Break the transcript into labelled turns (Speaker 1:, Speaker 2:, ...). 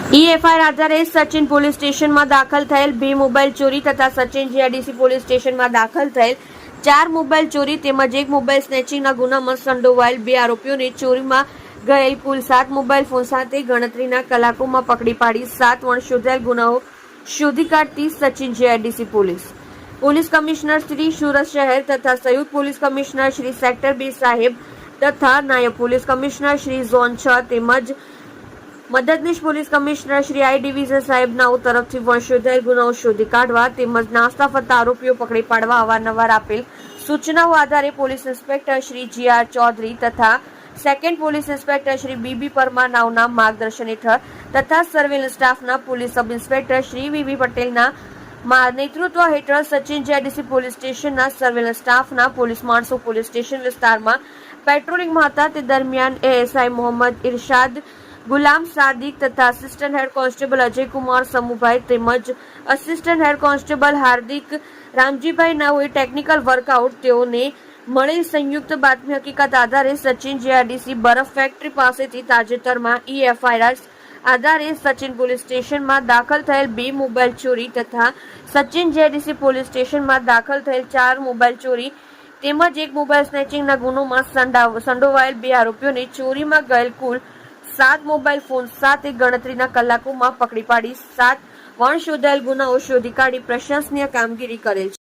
Speaker 1: FIR આધારે Sachin police સ્ટેશનમાં દાખલ થયેલ 2 મોબાઈલ ચોરી તથા સચિન જીઆઈડીસી પોલીસ સ્ટેશનમાં દાખલ થયેલ 4 મોબાઈલ ચોરી તેમજ 1 મોબાઈલ સ્નેચિંગના ગુનામાં સંડોવાયેલ 2 આરોપીઓને ચોરીમાં ગયેલ કુલ 7 મોબાઈલ ફોન સાથે ગણતરીના કલાકોમાં પકડી પાડી 7 વણશોધાયેલ ગુનાઓ શોધી કાઢતી Sachin GIDC police commissioner Shri Surat શહેર તથા સંયુક્ત પોલીસ કમિશનર શ્રી સેક્ટર 2 સાહેબ તથા નાયબ પોલીસ કમિશનર શ્રી ઝોન 6 તેમજ મદદનીશ police commissioner Shri I division સાહેબનાઓ તરફથી વંશોધાયેલ ગુનાઓ શોધી કાઢવા તેમજ નાસ્તા ફરતા આરોપીઓ પકડી પાડવા અવારનવાર આપેલ સૂચનાઓ આધારે police inspector Shri G R. Chaudhary તથા second police inspector Shri B B. Parmar નાઓના માર્ગદર્શન હેઠળ તથા સર્વેલન્સ સ્ટાફના police sub inspector Shri V V. પટેલના નેતૃત્વ હેઠળ સચિન જીઆઈડીસી પોલીસ સ્ટેશનના સર્વેલન્સ સ્ટાફના પોલીસ માણસો પોલીસ સ્ટેશન વિસ્તારમાં પેટ્રોલિંગમાં હતા. તે દરમિયાન એએસઆઈ મોહમ્મદ ઇરશાદ ગુલામ સાદિક તથા assistant head constable Ajaykumar Samubhai તેમજ આસિસ્ટન્ટ હેડ કોન્સ્ટેબલ હાર્દિક રામજીભાઈ નાઓએ ટેકનિકલ વર્કઆઉટ તેઓને મળેલ સંયુક્ત બાતમી હકીકત આધારે સચિન જીઆઈડીસી બરફ ફેક્ટરી પાસેથી તાજેતરમાં એફઆઈઆર આધારે સચિન પોલીસ સ્ટેશનમાં દાખલ થયેલ 2 મોબાઈલ ચોરી તથા સચિન જીઆઈડીસી પોલીસ સ્ટેશનમાં દાખલ થયેલ 4 મોબાઈલ ચોરી તેમજ 1 મોબાઈલ સ્નેચિંગના ગુનોમાં સંડોવાયેલ 2 આરોપીઓને ચોરીમાં ગયેલ કુલ 7 મોબાઈલ ફોન સાથે ગણતરીના કલાકોમાં પકડી પાડી 7 વણશોધાયેલ ગુનાઓ શોધી કાઢી પ્રશંસનીય કામગીરી કરેલ છે.